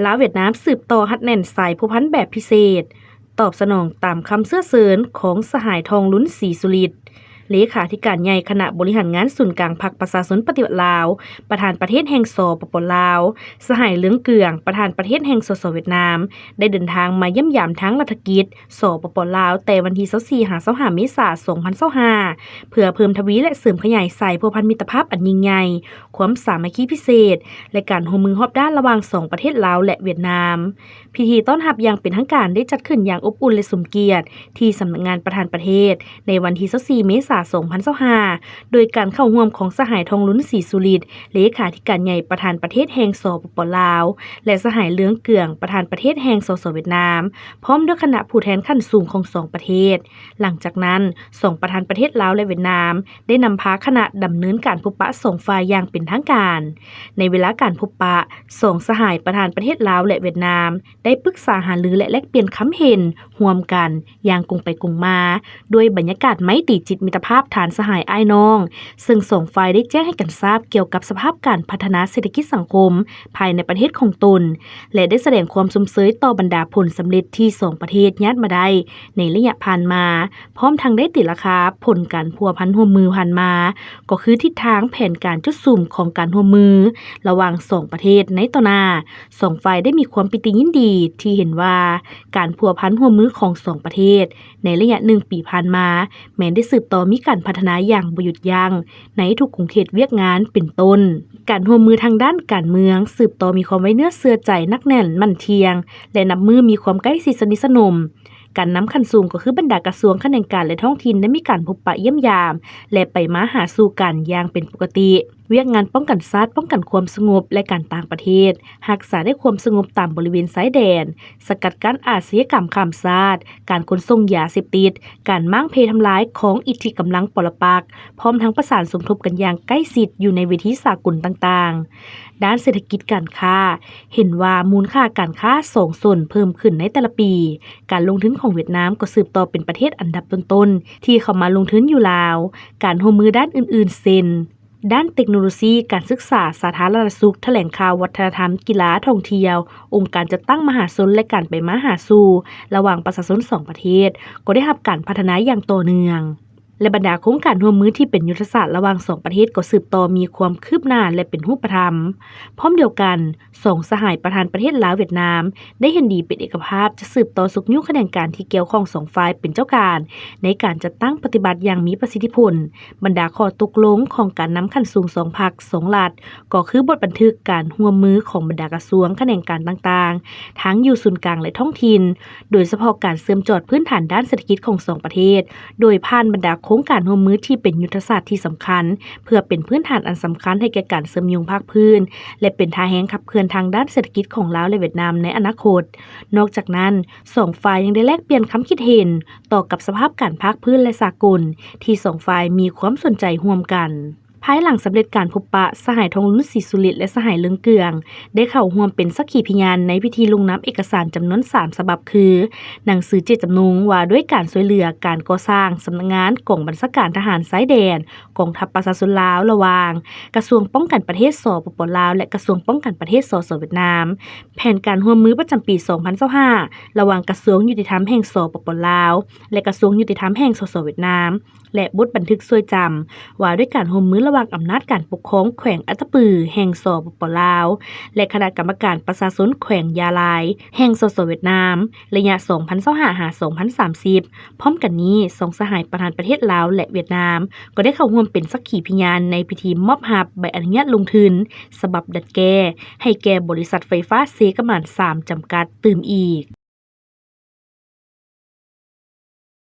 ลาวเวียดนามสืบต่อฮัดแน่นสายผู้พันแบบพิเศษตอบสนองตามคำเสื้อเสริญของสหายทองลุ้นศรีสุริตเลขาธิการใหญ่คณะบริหารงานศูนย์กลางพรรคประชาชนปฏิวัติลาวประธานประเทศแห่งสปปลาวสหายเหลืองเกืองประธานประเทศแห่งสสเวียดนามได้เดินทางมาเยี่ยมยามทั้งรัฐกิจสปปลาวแต่วันที่24-25 เมษายน 2025เพื่อเพิ่มทวีและเสริมขยายสายพัวพันมิตรภาพอันยิ่งใหญ่ความสามัคคีพิเศษและการร่วมมือรอบด้านระหว่าง2ประเทศลาวและเวียดนามพิธีต้อนรับอย่างเป็นทางการได้จัดขึ้นอย่างอบอุ่นและสมเกียรติที่สำนักงานประธานประเทศในวันที่24 เมษายน 2025โดยการเข้าร่วมของสหายทองลุ้นศรีสุริตเลขาธิการใหญ่ประธานประเทศแห่งสปปลาวและสหายเหลืองเกืองประธานประเทศแห่งสสเวียดนามพร้อมด้วยคณะผู้แทนขั้นสูงของ2ประเทศหลังจากนั้น2ประธานประเทศลาวและเวียดนามได้นำพาคณะดำเนินการพบปะ2ฝ่ายอย่างเป็นทางการในเวลาการพบปะ2สหายประธานประเทศลาวและเวียดนามได้ปรึกษาหารือและแลกเปลี่ยนความเห็นร่วมกันอย่างกงไปกงมาด้วยบรรยากาศไมตรีจิตมิตรภาพฐานสหายอ้ายน้องซึ่ง2ฝ่ายได้แจ้งให้กันทราบเกี่ยวกับสภาพการพัฒนาเศรษฐกิจสังคมภายในประเทศของตนและได้แสดงความสมเสยต่อบรรดาผลสำเร็จที่2ประเทศญาติมาได้ในระยะผ่านมาพร้อมทั้งได้ติราคาผลการพัวพันร่วมมือผ่านมาก็คือทิศทางแผนการจุดสุ่มของการร่วมมือระหว่าง2ประเทศในต่อหน้า2ฝ่ายได้มีความปิติยินดีที่เห็นว่าการพัวพันร่วมมือของ2ประเทศในระยะ1ปีผ่านมาแม้ได้สืบต่อมีการพัฒนาอย่างบ่หยุดยั้งในทุกกรุงเขตเวียกงานเป็นต้นการร่วมมือทางด้านการเมืองสืบต่อมีความไว้เนื้อเชื่อใจนักแน่นมั่นเทียงและนับมือมีความใกล้ชิดสนิทสนมการนำขั้นสูงก็คือบรรดากระทรวงแขนงการและท้องถิ่นได้มีการพบปะเยี่ยมยามและไปมาหาสู่กันอย่างเป็นปกติเวียกงานป้องกันชาติป้องกันความสงบและการต่างประเทศรักษาได้ความสงบตามบริเวณชายแดนสกัดกั้นอาชญากรรมข้ามชาติการขนส่งยาเสพติดการมั่งเพทำลายของอิทธิกำลังปรปักษ์พร้อมทั้งประสานสมทบกันอย่างใกล้ชิดอยู่ในเวทีสากลต่างๆด้านเศรษฐกิจการค้าเห็นว่ามูลค่าการค้าส่งส่วนเพิ่มขึ้นในแต่ละปีการลงทุนของเวียดนามก็สืบต่อเป็นประเทศอันดับต้นๆที่เข้ามาลงทุนอยู่ลาวการร่วมมือด้านอื่นๆเช่นด้านเทคโนโลยีการศึกษาสาธารณสุขแถลงข่าววัฒนธรรมกีฬาท่องเที่ยวองค์การจัดตั้งมหาชนและการไปมาหาสู่ระหว่างประชาชน2ประเทศก็ได้รับการพัฒนาอย่างต่อเนื่องและบรรดาโครงการร่วมมือที่เป็นยุทธศาสตร์ระหว่าง2ประเทศก็สืบต่อมีความคืบหน้าและเป็นรูปธรรมพร้อมเดียวกัน2สหายประธานประเทศลาวเวียดนามได้เห็นดีเป็นเอกภาพจะสืบต่อสุขยุคแขนงการที่เกี่ยวข้อง2ฝ่ายเป็นเจ้าการในการจัดตั้งปฏิบัติอย่างมีประสิทธิผลบรรดาข้อตกลงของการนำขั้นสูง2พรรค2รัฐก็คือบทบันทึกการร่วมมือของบรรดากระทรวงแขนงการต่างๆทั้งอยู่ศูนย์กลางและท้องถิ่นโดยเฉพาะการเสริมจอดพื้นฐานด้านเศรษฐกิจของ2ประเทศโดยผ่านบรรดาโครงการร่วมมือที่เป็นยุทธศาสตร์ที่สำคัญเพื่อเป็นพื้นฐานอันสำคัญให้แก่การเสริมโยงภาคพื้นและเป็นท่าแห่งขับเคลื่อนทางด้านเศรษฐกิจของลาวและเวียดนามในอนาคตนอกจากนั้น2ฝ่ายยังได้แลกเปลี่ยนความคิดเห็นต่อกับสภาพการภาคพื้นและสากลที่2ฝ่ายมีความสนใจร่วมกันภายหลังสำเร็จการพบปะสหายทองลุ้นศรีสุริตและสหายเหลืองเกืองได้เข้าร่วมเป็นสักขีพยานในพิธีลงนามเอกสารจำนวน3ฉบับคือหนังสือเจตจำนงว่าด้วยการช่วยเหลือการก่อสร้างสำนักงานกองบัญชาการทหารชายแดนกองทัพประชาชนลาวระหว่างกระทรวงป้องกันประเทศสปปลาวและกระทรวงป้องกันประเทศสสเวียดนามแผนการร่วมมือประจำปี 2025ระหว่างกระทรวงยุติธรรมแห่งสปปลาวและกระทรวงยุติธรรมแห่งสสเวียดนามและบทบันทึกช่วยจำว่าด้วยการร่วมมือระหว่างอำนาจการปกครองแขวงอัตตปือแห่งสปปลาวและคณะกรรมการประชาชนแขวงยาลายแห่งสสเวียดนามระยะ 2025-2030 พร้อมกันนี้2สหายประธานประเทศลาวและเวียดนามก็ได้เข้าร่วมเป็นสักขีพยานในพิธีมอบรับใบอนุญาตลงทุนฉบับดัดแก้ให้แก่บริษัทไฟฟ้าเซกะหม่าน3จำกัดตื่มอีก